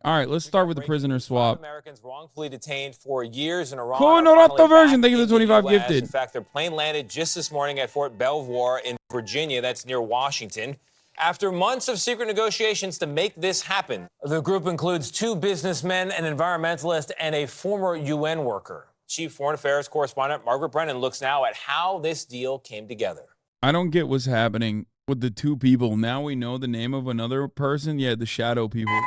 All right, let's start with the prisoner swap. Americans wrongfully detained for years in Iran. Conorato version. Thank you for the 25 gifted. In fact, their plane landed just this morning at Fort Belvoir in Virginia. That's near Washington. After months of secret negotiations to make this happen, the group includes 2 businessmen, an environmentalist, and a former UN worker. Chief Foreign Affairs correspondent Margaret Brennan looks now at how this deal came together. I don't get what's happening with the 2 people. Now we know the name of another person. Yeah, the shadow people.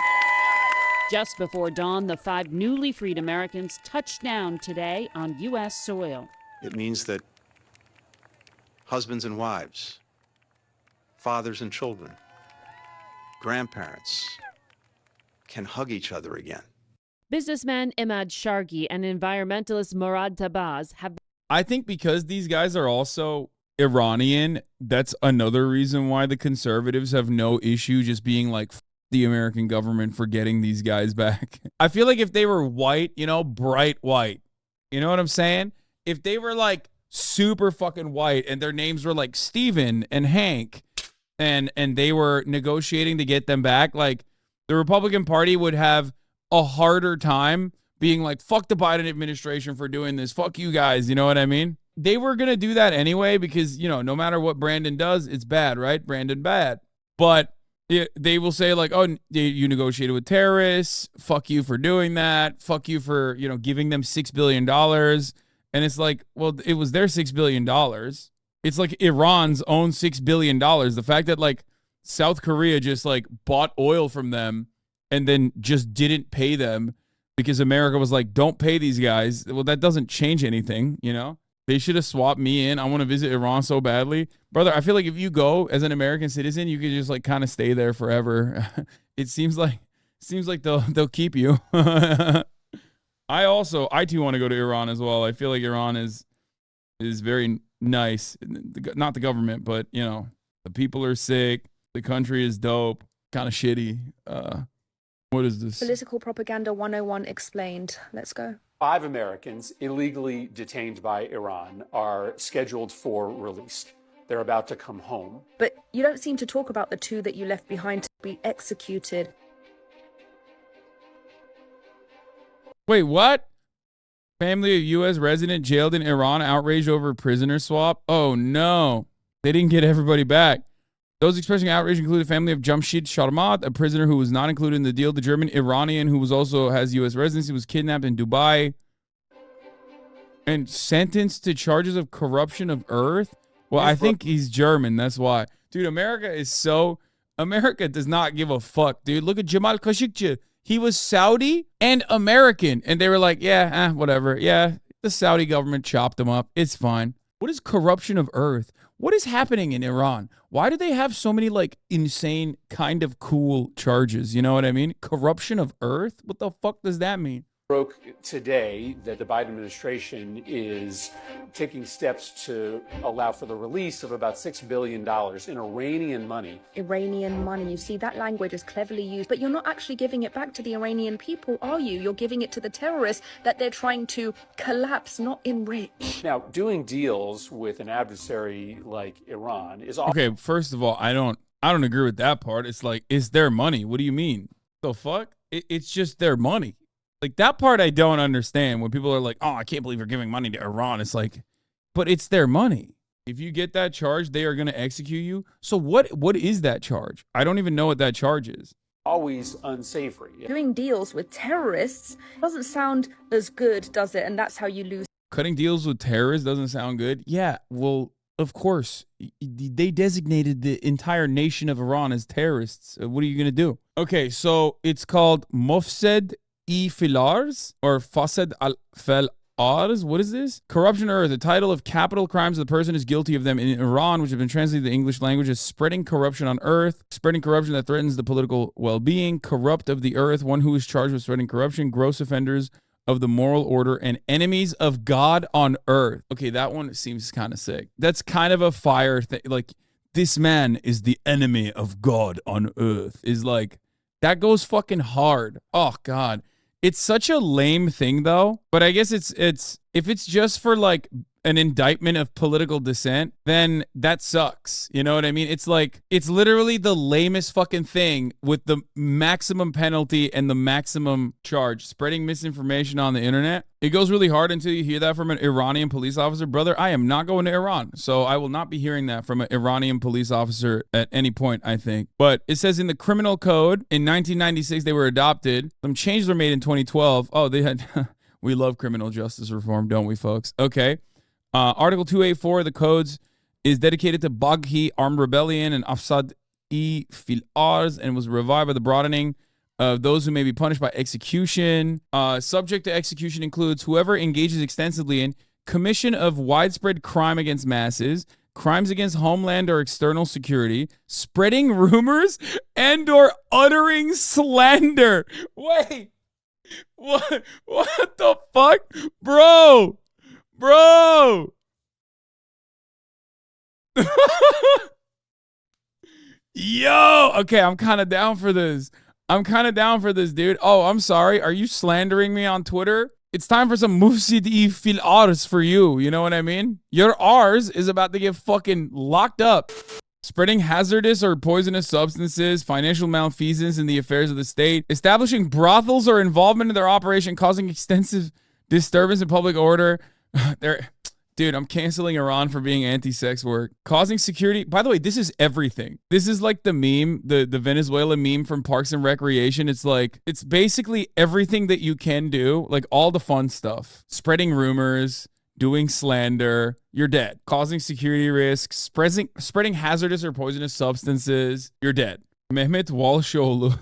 Just before dawn, the 5 newly freed Americans touched down today on U.S. soil. It means that husbands and wives, fathers and children, grandparents can hug each other again. Businessman Imad Shargi and environmentalist Murad Tabaz have... I think because these guys are also Iranian, that's another reason why the conservatives have no issue just being like, the American government for getting these guys back. I feel like if they were white, you know, bright white, you know what I'm saying? If they were like super fucking white and their names were like Steven and Hank and they were negotiating to get them back, like the Republican Party would have a harder time being like, fuck the Biden administration for doing this. Fuck you guys. You know what I mean? They were going to do that anyway because, you know, no matter what Brandon does, it's bad, right? Brandon bad. But they will say like, oh, you negotiated with terrorists. Fuck you for doing that. Fuck you for, you know, giving them $6 billion. And it's like, well, it was their $6 billion. It's like Iran's own $6 billion. The fact that like South Korea just like bought oil from them and then just didn't pay them because America was like, don't pay these guys. Well, that doesn't change anything, you know? They should have swapped me in. I want to visit Iran so badly. Brother, I feel like if you go as an American citizen, you could just like kind of stay there forever. It seems like they'll keep you. I too want to go to Iran as well. I feel like Iran is very nice. Not the government, but you know, the people are sick. The country is dope. Kind of shitty. What is this? Political Propaganda 101 explained. Let's go. 5 Americans illegally detained by Iran are scheduled for release. They're about to come home. But you don't seem to talk about the 2 that you left behind to be executed. Wait, what? Family of U.S. resident jailed in Iran outraged over prisoner swap? Oh, no. They didn't get everybody back. Those expressing outrage include the family of Jamshid Sharmat, a prisoner who was not included in the deal. The German Iranian, who has U.S. residency, was kidnapped in Dubai and sentenced to charges of corruption of earth. Well, I think he's German. That's why. Dude, America does not give a fuck, dude. Look at Jamal Khashoggi. He was Saudi and American. And they were like, yeah, whatever. Yeah, the Saudi government chopped him up. It's fine. What is corruption of earth? What is happening in Iran? Why do they have so many like insane kind of cool charges? You know what I mean? Corruption of earth? What the fuck does that mean? Broke today that the Biden administration is taking steps to allow for the release of about $6 billion in Iranian money. Iranian money. You see, that language is cleverly used, but you're not actually giving it back to the Iranian people, are you? You're giving it to the terrorists that they're trying to collapse, not enrich. Now, doing deals with an adversary like Iran is okay. First of all, I don't agree with that part. It's like, it's their money. What do you mean? The fuck? It's just their money. Like, that part I don't understand when people are like, oh, I can't believe you're giving money to Iran. It's like, but it's their money. If you get that charge, they are going to execute you. So what is that charge? I don't even know what that charge is. Always unsavory. Doing deals with terrorists doesn't sound as good, does it? And that's how you lose. Cutting deals with terrorists doesn't sound good. Yeah, well, of course. They designated the entire nation of Iran as terrorists. What are you going to do? Okay, so it's called Mofsed Filars or Fasad al-Felars. What is this? Corruption or the title of capital crimes the person is guilty of them in Iran, which have been translated to the English language as spreading corruption on earth, spreading corruption that threatens the political well-being, corrupt of the earth, one who is charged with spreading corruption, gross offenders of the moral order, and enemies of God on earth. Okay, that one seems kind of sick. That's kind of a fire thing. Like, this man is the enemy of God on earth. Is like, that goes fucking hard. Oh, God. It's such a lame thing, though. But I guess it's if it's just for, like, an indictment of political dissent, then that sucks. You know what I mean? It's like, it's literally the lamest fucking thing with the maximum penalty and the maximum charge. Spreading misinformation on the internet. It goes really hard until you hear that from an Iranian police officer. Brother, I am not going to Iran, so I will not be hearing that from an Iranian police officer at any point, I think. But it says in the criminal code in 1996, they were adopted. Some changes were made in 2012. Oh, they had... We love criminal justice reform, don't we, folks? Okay. Article 284 of the codes is dedicated to Baghi armed rebellion and Afsad-e fil Ars, and was revived by the broadening of those who may be punished by execution. Subject to execution includes whoever engages extensively in commission of widespread crime against masses, crimes against homeland or external security, spreading rumors, and or uttering slander. Wait. What the fuck? Bro. Yo. Okay, I'm kind of down for this. Dude. Oh, I'm sorry. Are you slandering me on Twitter? It's time for some Mufsid-e fil Ars for you. You know what I mean? Your Ars is about to get fucking locked up. Spreading hazardous or poisonous substances, financial malfeasance in the affairs of the state, establishing brothels or involvement in their operation, causing extensive disturbance in public order. Dude, I'm canceling Iran for being anti-sex work. Causing security. By the way, this is everything. This is like the meme, the Venezuela meme from Parks and Recreation. It's like, it's basically everything that you can do, like all the fun stuff. Spreading rumors, doing slander, you're dead. Causing security risks, spreading hazardous or poisonous substances, you're dead. Mehmet Walshoğlu.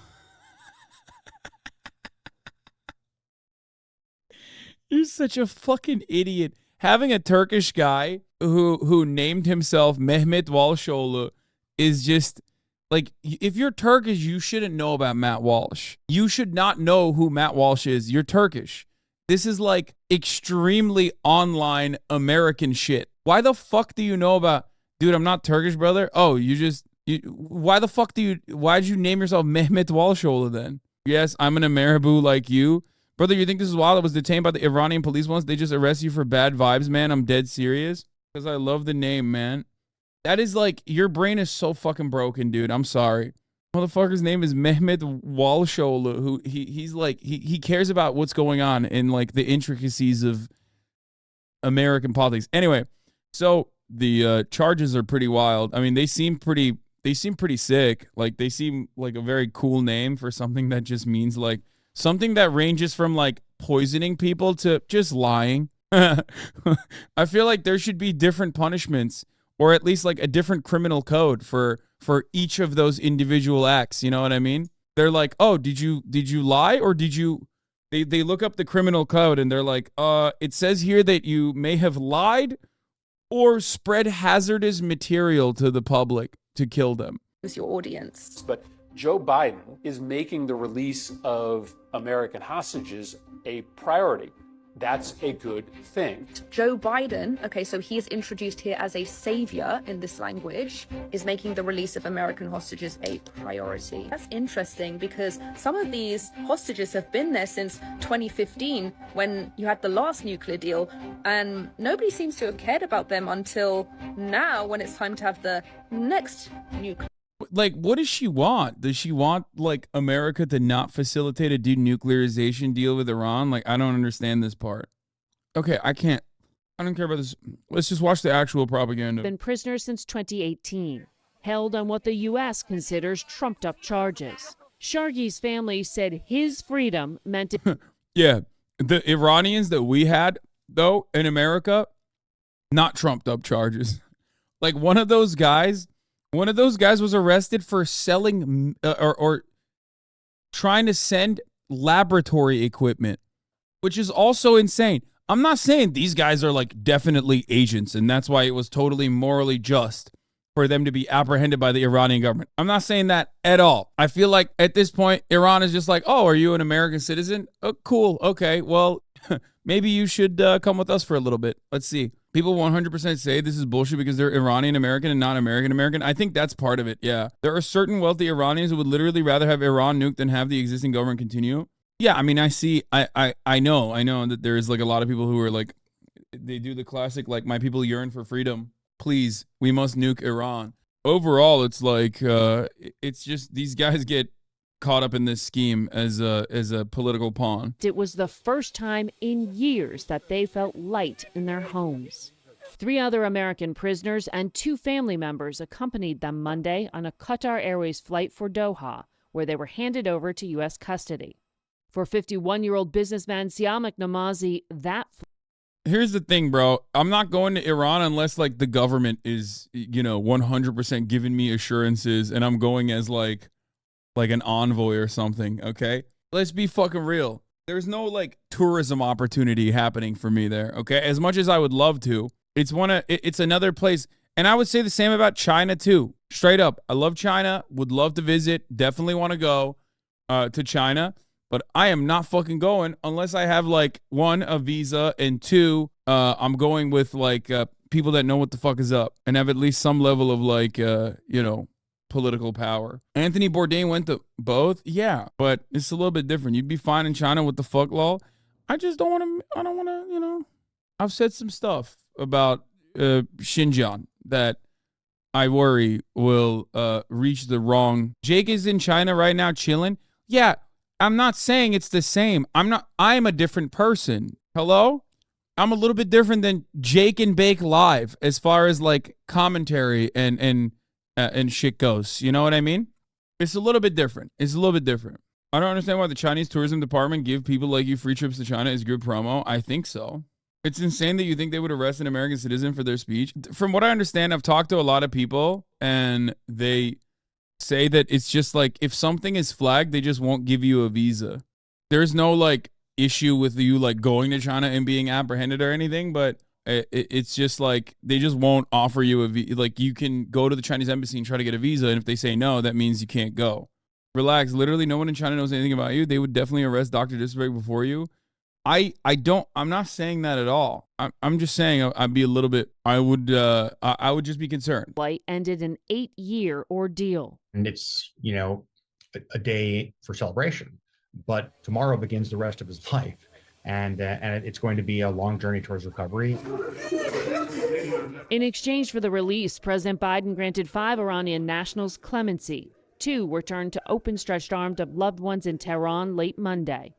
You're such a fucking idiot. Having a Turkish guy who named himself Mehmet Walshoğlu is just like, if you're Turkish, you shouldn't know about Matt Walsh. You should not know who Matt Walsh is. You're Turkish. This is like extremely online American shit. Why the fuck do you know about, dude, I'm not Turkish, brother. Oh, why'd you name yourself Mehmet Walshoğlu then? Yes, I'm an Ameribu like you. Brother, you think this is wild? I was detained by the Iranian police once. They just arrest you for bad vibes, man. I'm dead serious. Because I love the name, man. That is like, your brain is so fucking broken, dude. I'm sorry. Motherfucker's name is Mehmet Walshoğlu, who he's like, he cares about what's going on in like the intricacies of American politics. Anyway, so the charges are pretty wild. I mean, they seem pretty sick. Like, they seem like a very cool name for something that just means like something that ranges from like poisoning people to just lying. I feel like there should be different punishments, or at least like a different criminal code for each of those individual acts. You know what I mean? They're like, oh, did you lie, or did you, they look up the criminal code and they're like, it says here that you may have lied or spread hazardous material to the public to kill them. Who's your audience? But Joe Biden is making the release of American hostages a priority. That's a good thing. Joe Biden, okay, so he is introduced here as a savior in this language, is making the release of American hostages a priority. That's interesting because some of these hostages have been there since 2015 when you had the last nuclear deal, and nobody seems to have cared about them until now when it's time to have the next nuclear. Like, what does she want? Does she want, like, America to not facilitate a denuclearization deal with Iran? Like, I don't understand this part. Okay, I don't care about this. Let's just watch the actual propaganda. Been prisoners since 2018, held on what the U.S. considers trumped-up charges. Shargi's family said his freedom meant to... Yeah, the Iranians that we had, though, in America, not trumped-up charges. Like, one of those guys was arrested for selling or trying to send laboratory equipment, which is also insane. I'm not saying these guys are like definitely agents and that's why it was totally morally just for them to be apprehended by the Iranian government. I'm not saying that at all. I feel like at this point, Iran is just like, oh, are you an American citizen? Oh, cool. Okay, well, maybe you should come with us for a little bit. Let's see. People 100% say this is bullshit because they're Iranian American and not American American. I think that's part of it, yeah. There are certain wealthy Iranians who would literally rather have Iran nuked than have the existing government continue. Yeah, I mean, I know that there is like a lot of people who are like They do the classic, like, my people yearn for freedom. Please, we must nuke Iran. Overall, it's like, it's just these guys get caught up in this scheme as a political pawn. It was the first time in years that they felt light in their homes. 3 other American prisoners and 2 family members accompanied them Monday on a Qatar Airways flight for Doha, where they were handed over to U.S. custody. For 51-year-old businessman Siamak Namazi, Here's the thing, bro. I'm not going to Iran unless, like, the government is, 100% giving me assurances and I'm going as, like an envoy or something, okay? Let's be fucking real. There's no, like, tourism opportunity happening for me there, okay? As much as I would love to, it's another place. And I would say the same about China, too. Straight up. I love China. Would love to visit. Definitely want to go to China. But I am not fucking going unless I have, like, 1, a visa, and 2, I'm going with, like, people that know what the fuck is up and have at least some level of, like, political power. Anthony Bourdain went to both. Yeah, but it's a little bit different. You'd be fine in China with the fuck law. I just don't want to, I don't want to, I've said some stuff about Xinjiang that I worry will reach the wrong. Jake is in China right now chilling. Yeah, I'm not saying it's the same. I'm a different person. Hello? I'm a little bit different than Jake and Bake Live as far as, like, commentary and shit goes. You know what I mean? It's a little bit different. I don't understand why the Chinese tourism department give people like you free trips to China as good promo. I think so. It's insane that you think they would arrest an American citizen for their speech. From what I understand, I've talked to a lot of people, and they say that it's just like, if something is flagged, they just won't give you a visa. There's no, like, issue with you, like, going to China and being apprehended or anything, but it's just like they just won't offer you a visa. Like, you can go to the Chinese embassy and try to get a visa, and if they say no, that means you can't go. Relax. Literally, no one in China knows anything about you. They would definitely arrest Dr. Disrespect before you. I'm not saying that at all. I'm just saying I'd be a little bit, I would just be concerned. flight ended an 8-year ordeal. And it's, a day for celebration. But tomorrow begins the rest of his life. And it's going to be a long journey towards recovery. In exchange for the release, President Biden granted 5 Iranian nationals clemency. 2 were turned to open-stretched arms of loved ones in Tehran late Monday.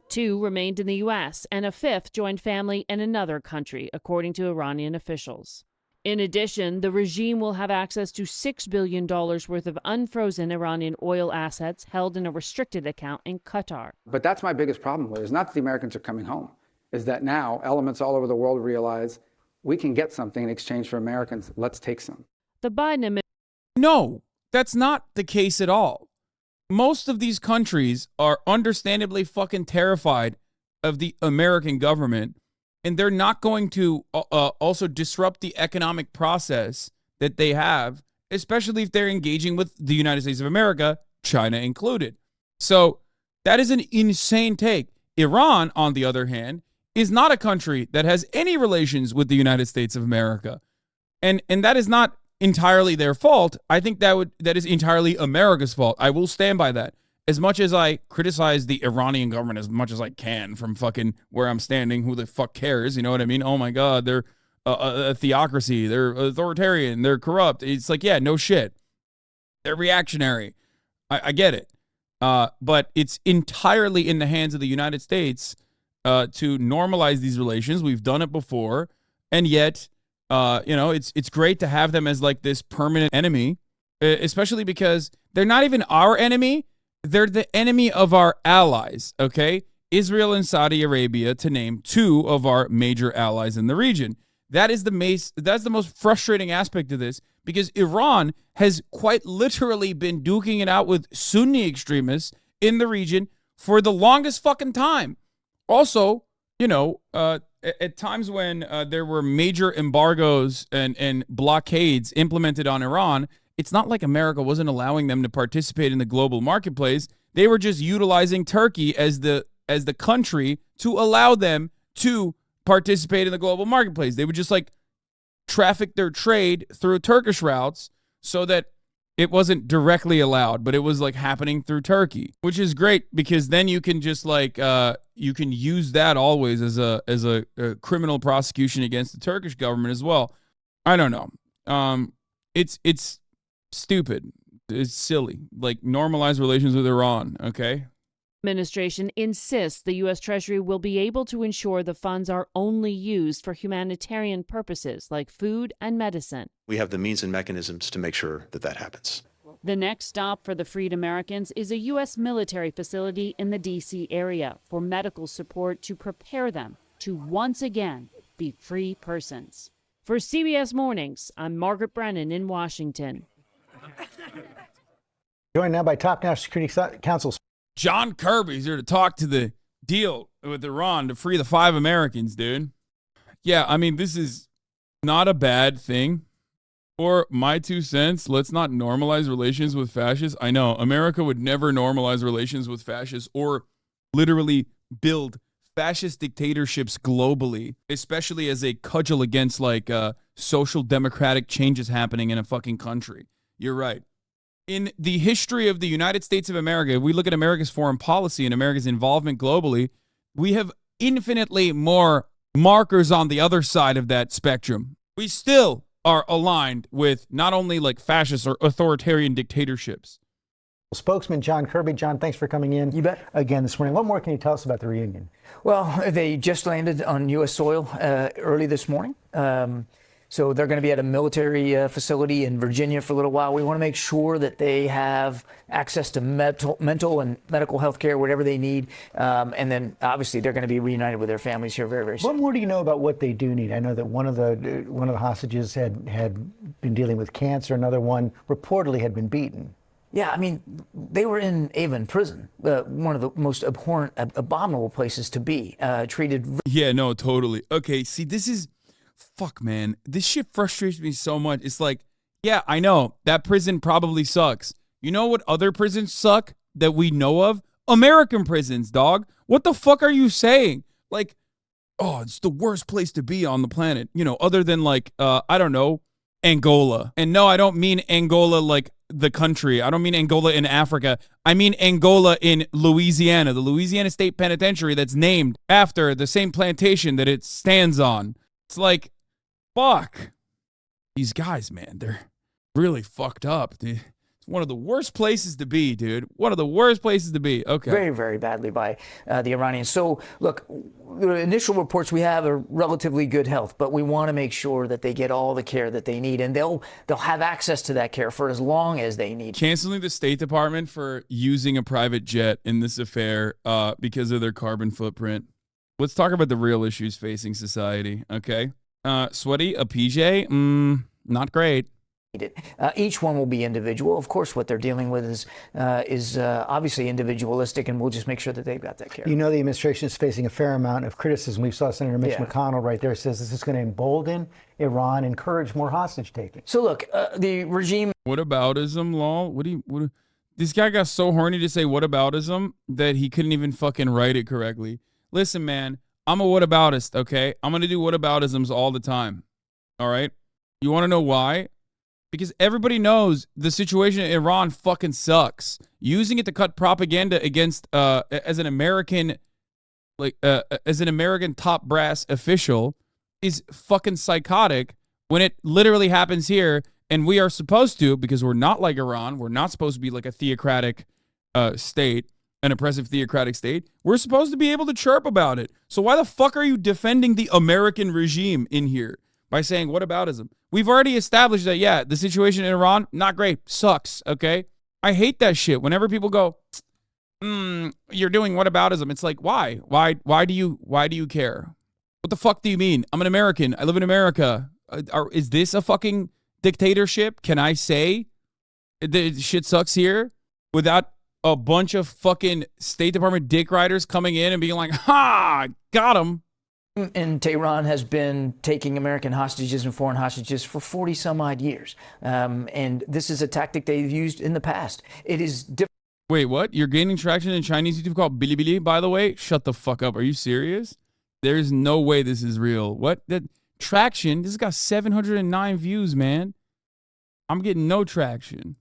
2 remained in the U.S., and a 5th joined family in another country, according to Iranian officials. In addition, the regime will have access to $6 billion worth of unfrozen Iranian oil assets held in a restricted account in Qatar. But that's my biggest problem with it, is not that the Americans are coming home, is that now elements all over the world realize we can get something in exchange for Americans. Let's take some. The Biden administration. No, that's not the case at all. Most of these countries are understandably fucking terrified of the American government, and they're not going to also disrupt the economic process that they have, especially if they're engaging with the United States of America, China included. So that is an insane take. Iran, on the other hand, is not a country that has any relations with the United States of America. And that is not entirely their fault. I think that is entirely America's fault. I will stand by that. As much as I criticize the Iranian government as much as I can from fucking where I'm standing, who the fuck cares? You know what I mean? Oh my God, they're a theocracy. They're authoritarian. They're corrupt. It's like, yeah, no shit. They're reactionary. I get it. But it's entirely in the hands of the United States to normalize these relations. We've done it before. And yet, it's great to have them as like this permanent enemy, especially because they're not even our enemy. They're the enemy of our allies, okay? Israel and Saudi Arabia, to name 2 of our major allies in the region. That's the most frustrating aspect of this, because Iran has quite literally been duking it out with Sunni extremists in the region for the longest fucking time. Also, at times when there were major embargoes and blockades implemented on Iran, it's not like America wasn't allowing them to participate in the global marketplace. They were just utilizing Turkey as the country to allow them to participate in the global marketplace. They would just like traffic their trade through Turkish routes so that it wasn't directly allowed, but it was like happening through Turkey, which is great because then you can just like you can use that always as a criminal prosecution against the Turkish government as well. I don't know. It's stupid. It's silly. Like, normalize relations with Iran, okay? Administration insists the U.S. Treasury will be able to ensure the funds are only used for humanitarian purposes like food and medicine. We have the means and mechanisms to make sure that that happens. The next stop for the freed Americans is a U.S. military facility in the D.C. area for medical support to prepare them to once again be free persons. For CBS Mornings, I'm Margaret Brennan in Washington. Joined now by top National Security Council. John Kirby's here to talk to the deal with Iran to free the 5 Americans, dude. Yeah, I mean, this is not a bad thing. For my 2 cents, let's not normalize relations with fascists. I know, America would never normalize relations with fascists or literally build fascist dictatorships globally, especially as a cudgel against, like, social democratic changes happening in a fucking country. You're right. In the history of the United States of America, if we look at America's foreign policy and America's involvement globally, we have infinitely more markers on the other side of that spectrum. We still are aligned with not only like fascist or authoritarian dictatorships. Spokesman John Kirby. John, thanks for coming in. You bet. Again this morning. What more can you tell us about the reunion? Well, they just landed on U.S. soil early this morning. So they're going to be at a military facility in Virginia for a little while. We want to make sure that they have access to mental and medical health care, whatever they need. And then obviously they're going to be reunited with their families here very, very soon. What more do you know about what they do need? I know that one of the hostages had been dealing with cancer. Another one reportedly had been beaten. Yeah, I mean, they were in Avon prison, one of the most abhorrent, abominable places to be, treated. Yeah, no, totally. Okay, see, this is... Fuck, man. This shit frustrates me so much. It's like, yeah, I know. That prison probably sucks. You know what other prisons suck that we know of? American prisons, dog. What the fuck are you saying? Like, oh, it's the worst place to be on the planet. You know, other than like, I don't know, Angola. And no, I don't mean Angola like the country. I don't mean Angola in Africa. I mean Angola in Louisiana, the Louisiana State Penitentiary that's named after the same plantation that it stands on. It's like, fuck. These guys, man, they're really fucked up, dude. It's one of the worst places to be, dude. One of the worst places to be. Okay. Very, very badly by the Iranians. So, look, the initial reports we have are relatively good health, but we want to make sure that they get all the care that they need, and they'll have access to that care for as long as they need. Canceling the State Department for using a private jet in this affair because of their carbon footprint. Let's talk about the real issues facing society, okay? Sweaty, a PJ? Not great. Each one will be individual. Of course, what they're dealing with is obviously individualistic, and we'll just make sure that they've got that care. You know, the administration is facing a fair amount of criticism. We saw Senator Mitch McConnell right there says this is going to embolden Iran, encourage more hostage taking. So look, the regime... Whataboutism, lol? What? This guy got so horny to say whataboutism that he couldn't even fucking write it correctly. Listen, man, I'm a whataboutist, okay? I'm going to do whataboutisms all the time, all right? You want to know why? Because everybody knows the situation in Iran fucking sucks. Using it to cut propaganda against, as an American top brass official is fucking psychotic when it literally happens here, and we are supposed to, because we're not like Iran, we're not supposed to be like a theocratic state, an oppressive theocratic state. We're supposed to be able to chirp about it. So why the fuck are you defending the American regime in here by saying whataboutism? We've already established that, yeah, the situation in Iran, not great, sucks, okay? I hate that shit. Whenever people go, you're doing whataboutism, it's like, why? Why do you care? What the fuck do you mean? I'm an American. I live in America. Is this a fucking dictatorship? Can I say the shit sucks here without a bunch of fucking State Department dick riders coming in and being like, ha, got him? And Tehran has been taking American hostages and foreign hostages for 40 some odd years. And this is a tactic they've used in the past. It is different. Wait, what? You're gaining traction in Chinese YouTube called Bilibili, by the way? Shut the fuck up. Are you serious? There's no way this is real. What? That traction? This has got 709 views, man. I'm getting no traction.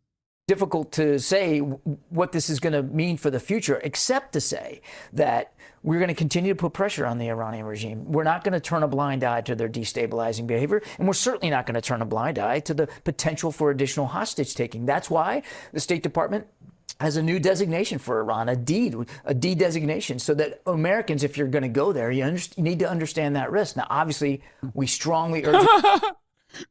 difficult to say what this is going to mean for the future, except to say that we're going to continue to put pressure on the Iranian regime. We're not going to turn a blind eye to their destabilizing behavior, and we're certainly not going to turn a blind eye to the potential for additional hostage taking. That's why the State Department has a new designation for Iran, a D designation, so that Americans, if you're going to go there, you need to understand that risk. Now, obviously, we strongly urge.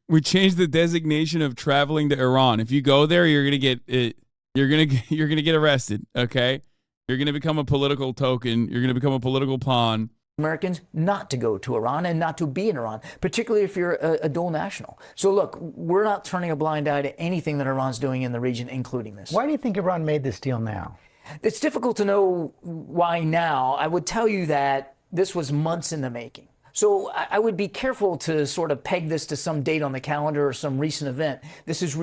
We changed the designation of traveling to Iran. If you go there, you're gonna get arrested. Okay, you're gonna become a political token. You're gonna become a political pawn. Americans not to go to Iran and not to be in Iran, particularly if you're a dual national. So look, we're not turning a blind eye to anything that Iran's doing in the region, including this. Why do you think Iran made this deal now? It's difficult to know why now. I would tell you that this was months in the making. So I would be careful to sort of peg this to some date on the calendar or some recent event. This was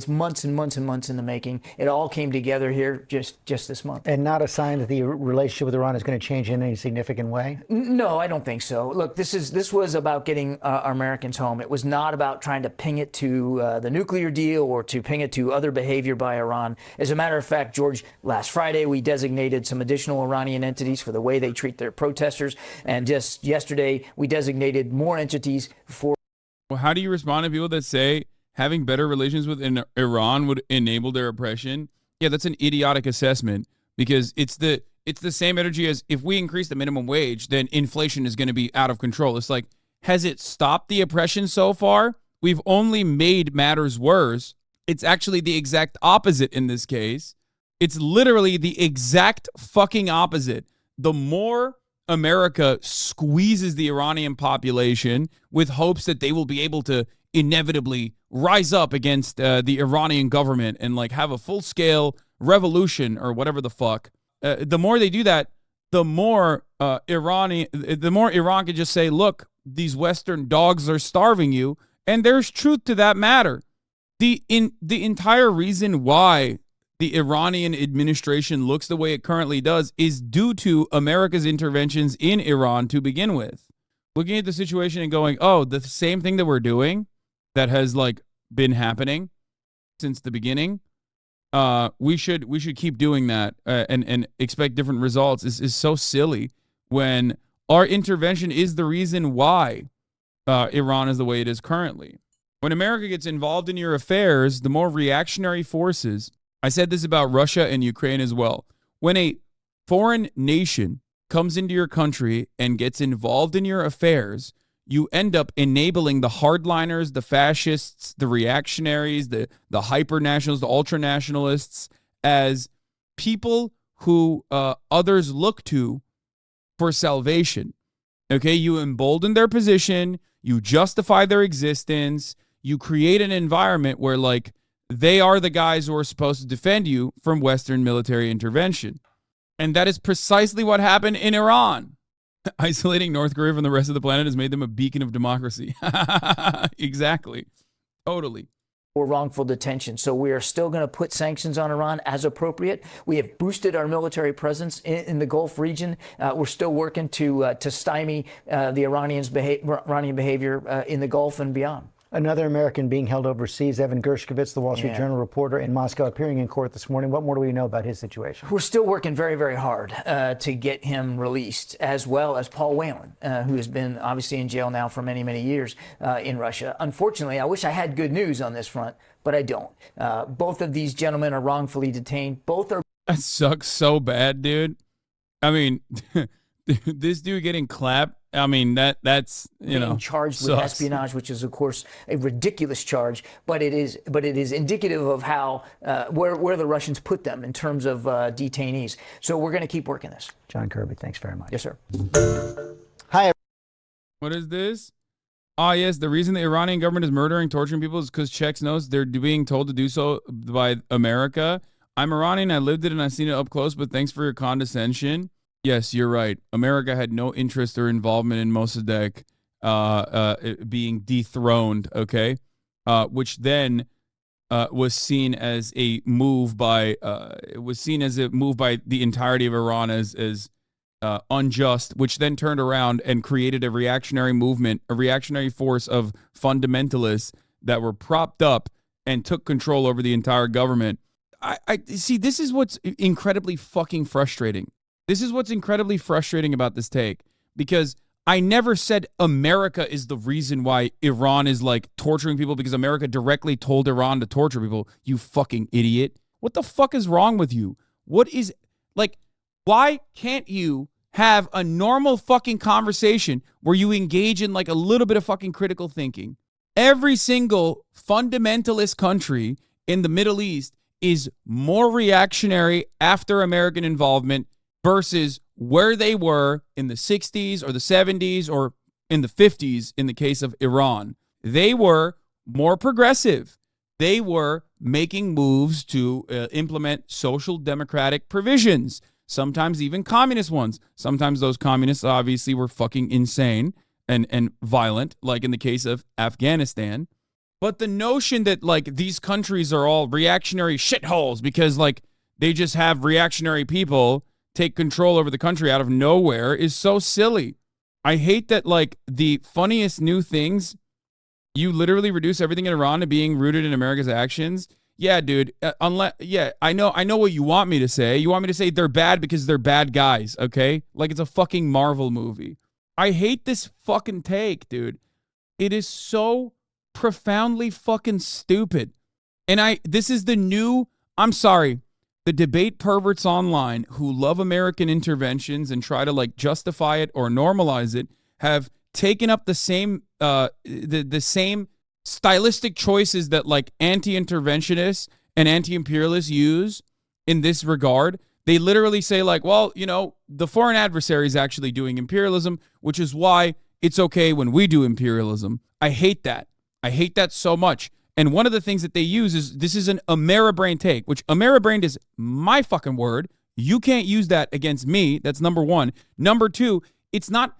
months and months and months in the making. It all came together here just this month. And not a sign that the relationship with Iran is going to change in any significant way? No, I don't think so. Look, this was about getting our Americans home. It was not about trying to ping it to the nuclear deal or to ping it to other behavior by Iran. As a matter of fact, George, last Friday we designated some additional Iranian entities for the way they treat their protesters. And just yesterday, we designated more entities for. Well, how do you respond to people that say having better relations with Iran would enable their oppression? Yeah, that's an idiotic assessment, because it's the same energy as if we increase the minimum wage, then inflation is going to be out of control. It's like, has it stopped the oppression so far? We've only made matters worse. It's actually the exact opposite in this case. It's literally the exact fucking opposite. The more America squeezes the Iranian population with hopes that they will be able to inevitably rise up against the Iranian government and like have a full-scale revolution or whatever the fuck. The more they do that, the more Iran can just say, look, these Western dogs are starving you, and there's truth to that matter. The entire reason why the Iranian administration looks the way it currently does is due to America's interventions in Iran to begin with. Looking at the situation and going, oh, the same thing that we're doing that has like been happening since the beginning, we should keep doing that and expect different results is so silly when our intervention is the reason why Iran is the way it is currently. When America gets involved in your affairs, the more reactionary forces. I said this about Russia and Ukraine as well. When a foreign nation comes into your country and gets involved in your affairs, you end up enabling the hardliners, the fascists, the reactionaries, the hyper-nationals, the ultra-nationalists as people who others look to for salvation. Okay, you embolden their position, you justify their existence, you create an environment where like they are the guys who are supposed to defend you from Western military intervention. And that is precisely what happened in Iran. Isolating North Korea from the rest of the planet has made them a beacon of democracy. Exactly. Totally. Or wrongful detention. So we are still going to put sanctions on Iran as appropriate. We have boosted our military presence in the Gulf region. We're still working to stymie the Iranian behavior in the Gulf and beyond. Another American being held overseas, Evan Gershkovich, the Wall Street Journal reporter in Moscow, appearing in court this morning. What more do we know about his situation? We're still working very, very hard to get him released, as well as Paul Whelan, who has been obviously in jail now for many, many years in Russia. Unfortunately, I wish I had good news on this front, but I don't. Both of these gentlemen are wrongfully detained. Both are. That sucks so bad, dude. I mean, this dude getting clapped. I mean, that's, you know, charged with espionage, which is, of course, a ridiculous charge. But it is indicative of how where the Russians put them in terms of detainees. So we're going to keep working this. John Kirby, thanks very much. Yes, sir. Hi. What is this? Ah, yes. The reason the Iranian government is murdering, torturing people is because Czechs knows they're being told to do so by America. I'm Iranian. I lived it and I've seen it up close. But thanks for your condescension. Yes, you're right. America had no interest or involvement in Mossadegh being dethroned, okay? Which then was seen as a move by the entirety of Iran as unjust, which then turned around and created a reactionary movement, a reactionary force of fundamentalists that were propped up and took control over the entire government. I see, this is what's incredibly fucking frustrating. This is what's incredibly frustrating about this take, because I never said America is the reason why Iran is like torturing people, because America directly told Iran to torture people. You fucking idiot. What the fuck is wrong with you? What is, like, why can't you have a normal fucking conversation where you engage in like a little bit of fucking critical thinking? Every single fundamentalist country in the Middle East is more reactionary after American involvement versus where they were in the 60s or the 70s or in the 50s in the case of Iran. They were more progressive. They were making moves to implement social democratic provisions, sometimes even communist ones. Sometimes those communists obviously were fucking insane and violent, like in the case of Afghanistan. But the notion that like these countries are all reactionary shitholes because like they just have reactionary people take control over the country out of nowhere is so silly. I hate that like the funniest new things, you literally reduce everything in Iran to being rooted in America's actions. Yeah, dude. I know what you want me to say. You want me to say they're bad because they're bad guys, okay? Like it's a fucking Marvel movie. I hate this fucking take, dude. It is so profoundly fucking stupid. And this is the new, I'm sorry, the debate perverts online who love American interventions and try to like justify it or normalize it have taken up the same the same stylistic choices that like anti-interventionists and anti-imperialists use in this regard. They literally say like, well, you know, the foreign adversary is actually doing imperialism, which is why it's okay when we do imperialism. I hate that. I hate that so much. And one of the things that they use is, this is an Ameribrain take, which Ameribrain is my fucking word. You can't use that against me. That's number one. Number two, it's not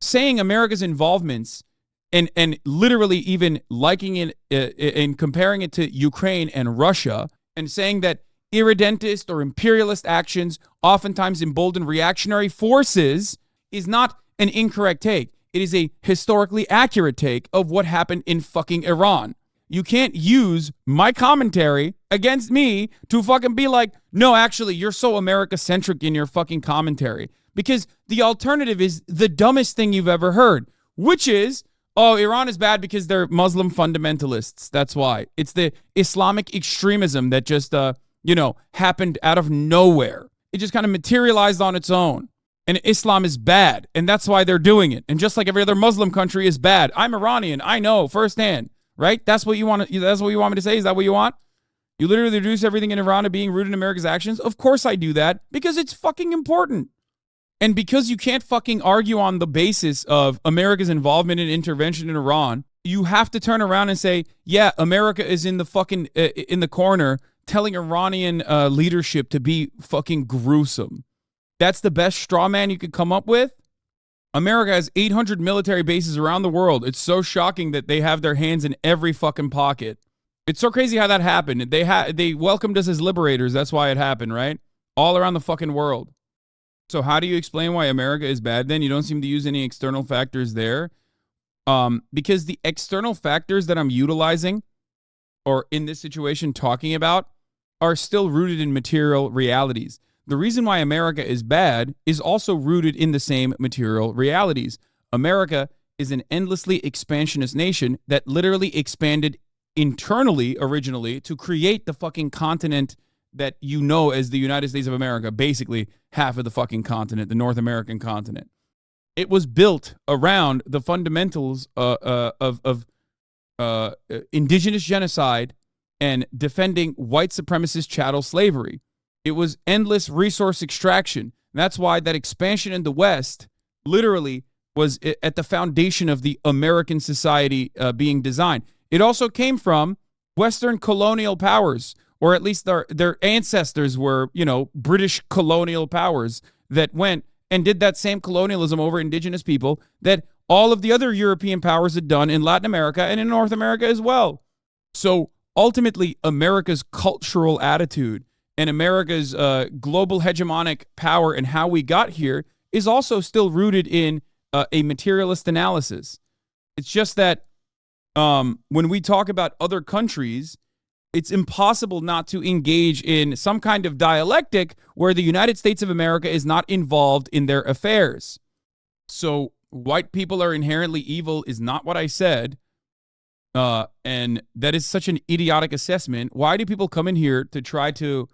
saying America's involvements and literally even liking it and comparing it to Ukraine and Russia and saying that irredentist or imperialist actions oftentimes embolden reactionary forces is not an incorrect take. It is a historically accurate take of what happened in fucking Iran. You can't use my commentary against me to fucking be like, no, actually, you're so America-centric in your fucking commentary. Because the alternative is the dumbest thing you've ever heard, which is, oh, Iran is bad because they're Muslim fundamentalists. That's why. It's the Islamic extremism that just, happened out of nowhere. It just kind of materialized on its own. And Islam is bad, and that's why they're doing it. And just like every other Muslim country is bad. I'm Iranian. I know firsthand. Right? That's what you want. That's what you want me to say? Is that what you want? You literally reduce everything in Iran to being rooted in America's actions? Of course I do that, because it's fucking important. And because you can't fucking argue on the basis of America's involvement in intervention in Iran, you have to turn around and say, yeah, America is in the fucking in the corner telling Iranian leadership to be fucking gruesome. That's the best straw man you could come up with? America has 800 military bases around the world. It's so shocking that they have their hands in every fucking pocket. It's so crazy how that happened. They welcomed us as liberators. That's why it happened, right? All around the fucking world. So how do you explain why America is bad then? You don't seem to use any external factors there. Because the external factors that I'm utilizing or in this situation talking about are still rooted in material realities. The reason why America is bad is also rooted in the same material realities. America is an endlessly expansionist nation that literally expanded internally originally to create the fucking continent that you know as the United States of America, basically half of the fucking continent, the North American continent. It was built around the fundamentals of indigenous genocide and defending white supremacist chattel slavery. It was endless resource extraction. That's why that expansion in the West literally was at the foundation of the American society being designed. It also came from Western colonial powers, or at least their ancestors were, British colonial powers that went and did that same colonialism over indigenous people that all of the other European powers had done in Latin America and in North America as well. So ultimately, America's cultural attitude and America's global hegemonic power and how we got here is also still rooted in a materialist analysis. It's just that when we talk about other countries, it's impossible not to engage in some kind of dialectic where the United States of America is not involved in their affairs. So white people are inherently evil is not what I said. And that is such an idiotic assessment. Why do people come in here to try to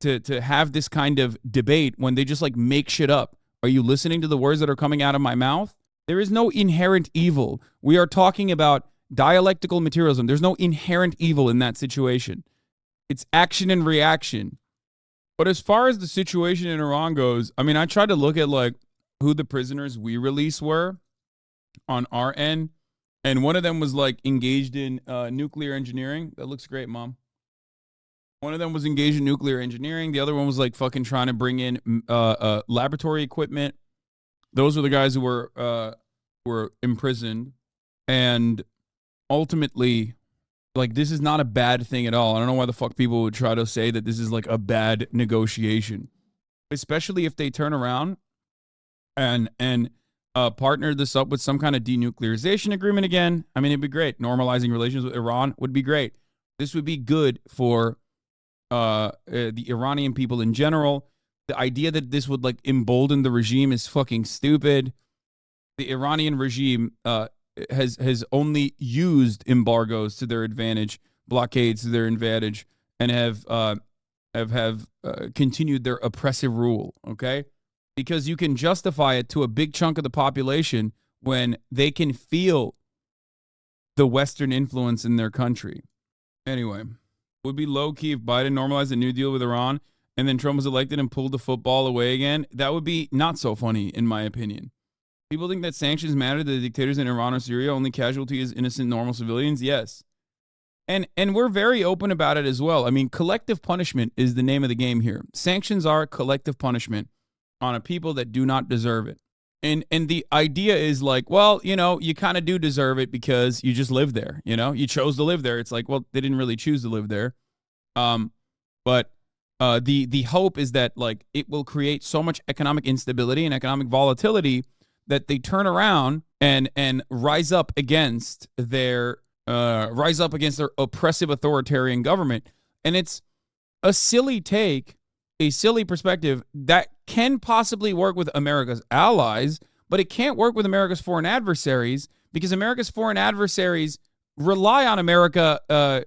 have this kind of debate when they just like make shit up? Are you listening to the words that are coming out of my mouth? There is no inherent evil. We are talking about dialectical materialism. There's no inherent evil in that situation. It's action and reaction. But as far as the situation in Iran goes, I mean, I tried to look at like who the prisoners we released were on our end. And one of them was like engaged in nuclear engineering. That looks great, Mom. One of them was engaged in nuclear engineering. The other one was like fucking trying to bring in laboratory equipment. Those were the guys who were imprisoned. And ultimately, like, this is not a bad thing at all. I don't know why the fuck people would try to say that this is like a bad negotiation, especially if they turn around and partner this up with some kind of denuclearization agreement again. I mean, it'd be great. Normalizing relations with Iran would be great. This would be good for the Iranian people in general. The idea that this would like embolden the regime is fucking stupid. The Iranian regime has only used embargoes to their advantage, blockades to their advantage, and have continued their oppressive rule. Okay. Because you can justify it to a big chunk of the population when they can feel the Western influence in their country. Anyway, would be low-key if Biden normalized a new deal with Iran and then Trump was elected and pulled the football away again. That would be not so funny, in my opinion. People think that sanctions matter to the dictators in Iran or Syria. Only casualty is innocent, normal civilians. Yes. And we're very open about it as well. I mean, collective punishment is the name of the game here. Sanctions are collective punishment on a people that do not deserve it. And the idea is like, well, you know, you kind of do deserve it because you just live there, you know? You chose to live there. It's like, well, they didn't really choose to live there. But the hope is that like it will create so much economic instability and economic volatility that they turn around and rise up against their oppressive authoritarian government. And it's a silly take, a silly perspective that can possibly work with America's allies, but it can't work with America's foreign adversaries because America's foreign adversaries rely on America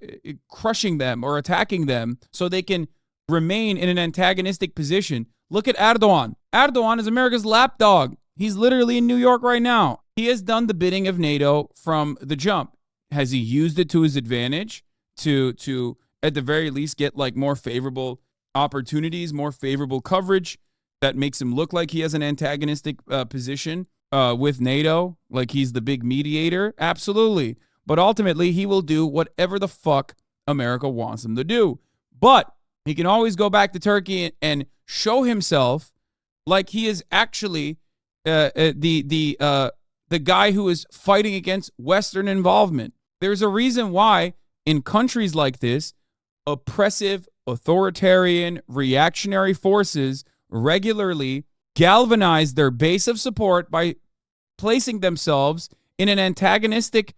crushing them or attacking them so they can remain in an antagonistic position. Look at Erdogan. Erdogan is America's lapdog. He's literally in New York right now. He has done the bidding of NATO from the jump. Has he used it to his advantage to at the very least get like more favorable opportunities, more favorable coverage that makes him look like he has an antagonistic position with NATO, like he's the big mediator? Absolutely. But ultimately, he will do whatever the fuck America wants him to do. But he can always go back to Turkey and show himself like he is actually the guy who is fighting against Western involvement. There's a reason why in countries like this, oppressive, authoritarian, reactionary forces regularly galvanize their base of support by placing themselves in an antagonistic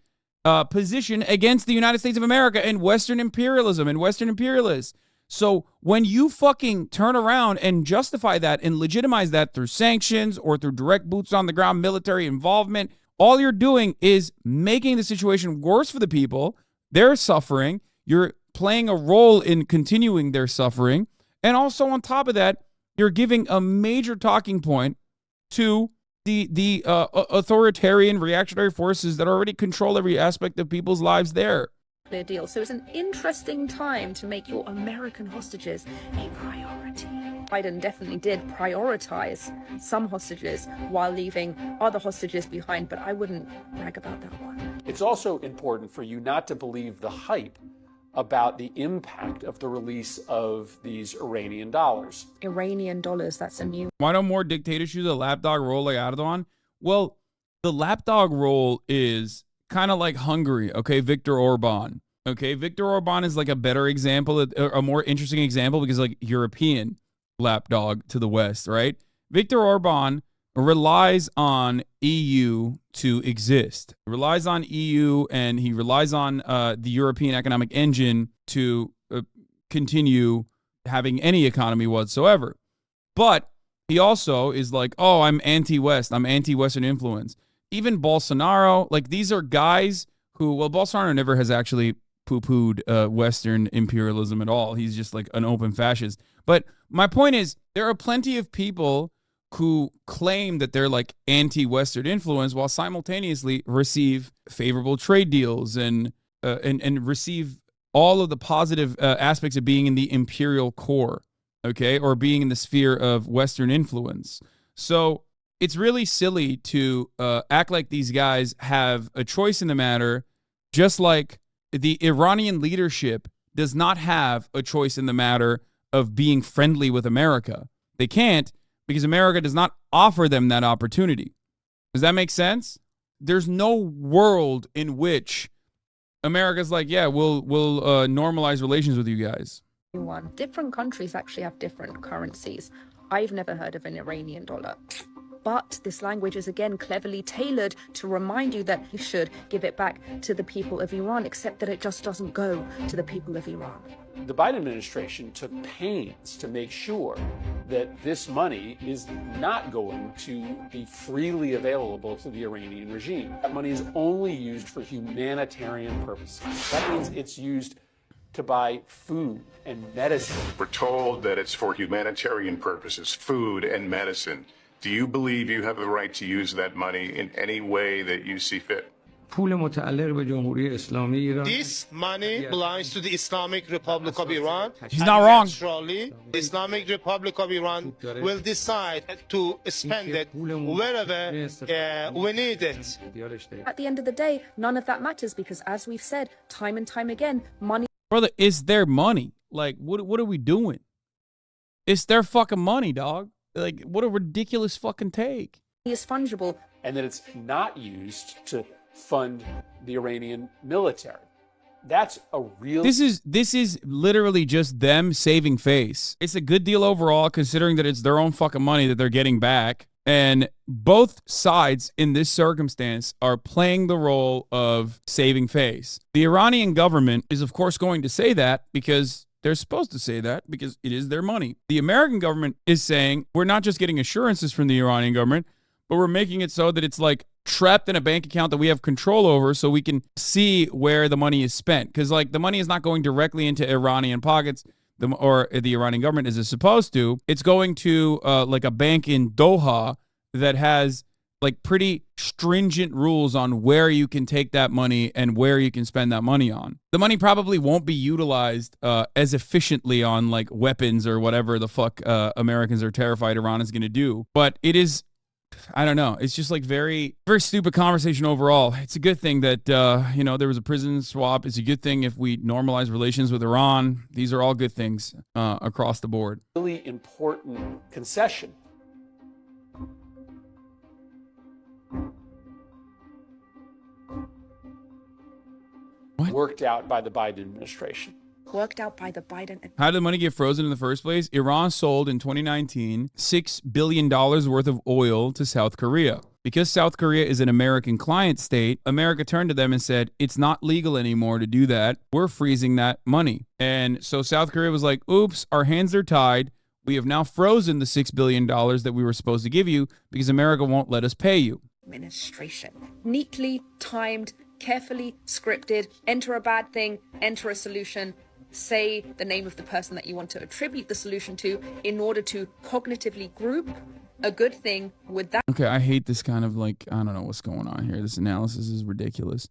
position against the United States of America and Western imperialism and Western imperialists. So when you fucking turn around and justify that and legitimize that through sanctions or through direct boots on the ground military involvement, all you're doing is making the situation worse for the people. They're suffering. You're playing a role in continuing their suffering. And also on top of that, you're giving a major talking point to the authoritarian reactionary forces that already control every aspect of people's lives there. Deal. So it's an interesting time to make your American hostages a priority. Biden definitely did prioritize some hostages while leaving other hostages behind, but I wouldn't brag about that one. It's also important for you not to believe the hype about the impact of the release of these Iranian dollars. Iranian dollars, that's a new... Why don't more dictators use a lapdog role like Erdogan? Well, the lapdog role is kind of like Hungary, okay? Viktor Orban. Okay, Viktor Orban is like a better example, a more interesting example because like European lapdog to the West, right? Viktor Orban relies on EU to exist. He relies on EU, and he relies on the European economic engine to continue having any economy whatsoever. But he also is like, oh, I'm anti-West. I'm anti-Western influence. Even Bolsonaro, like these are guys who, well, Bolsonaro never has actually poo-pooed Western imperialism at all. He's just like an open fascist. But my point is, there are plenty of people who claim that they're like anti-Western influence while simultaneously receive favorable trade deals and receive all of the positive aspects of being in the imperial core, okay, or being in the sphere of Western influence. So it's really silly to act like these guys have a choice in the matter, just like the Iranian leadership does not have a choice in the matter of being friendly with America. They can't, because America does not offer them that opportunity. Does that make sense? There's no world in which America's like, yeah, we'll normalize relations with you guys. Different countries actually have different currencies. I've never heard of an Iranian dollar. But this language is again cleverly tailored to remind you that you should give it back to the people of Iran, except that it just doesn't go to the people of Iran. The Biden administration took pains to make sure that this money is not going to be freely available to the Iranian regime. That money is only used for humanitarian purposes. That means it's used to buy food and medicine. We're told that it's for humanitarian purposes, food and medicine. Do you believe you have the right to use that money in any way that you see fit? This money belongs to the Islamic Republic of Iran. He's not wrong. Naturally, the Islamic Republic of Iran will decide to spend it wherever we need it. At the end of the day, none of that matters because, as we've said time and time again, money... Brother, it's their money. Like, what are we doing? It's their fucking money, dog. Like, what a ridiculous fucking take. is fungible. And that it's not used to fund the Iranian military. That's a real... This is literally just them saving face. It's a good deal overall, considering that it's their own fucking money that they're getting back. And both sides in this circumstance are playing the role of saving face. The Iranian government is, of course, going to say that because they're supposed to say that because it is their money. The American government is saying we're not just getting assurances from the Iranian government, but we're making it so that it's like trapped in a bank account that we have control over so we can see where the money is spent. Because like the money is not going directly into Iranian pockets or the Iranian government as it's supposed to. It's going to like a bank in Doha that has like pretty stringent rules on where you can take that money and where you can spend that money on. The money probably won't be utilized as efficiently on like weapons or whatever the fuck Americans are terrified Iran is going to do. But it is, I don't know. It's just like very, very stupid conversation overall. It's a good thing that, you know, there was a prison swap. It's a good thing if we normalize relations with Iran. These are all good things across the board. Really important concession. What? Worked out by the Biden administration. Worked out by the Biden. How did the money get frozen in the first place? Iran sold in 2019 $6 billion worth of oil to South Korea. Because South Korea is an American client state, America turned to them and said, it's not legal anymore to do that. We're freezing that money. And so South Korea was like, oops, our hands are tied. We have now frozen the $6 billion that we were supposed to give you because America won't let us pay you. Administration. Neatly timed, carefully scripted, enter a bad thing, enter a solution, say the name of the person that you want to attribute the solution to in order to cognitively group a good thing with that. Okay, I hate this kind of like, I don't know what's going on here. This analysis is ridiculous.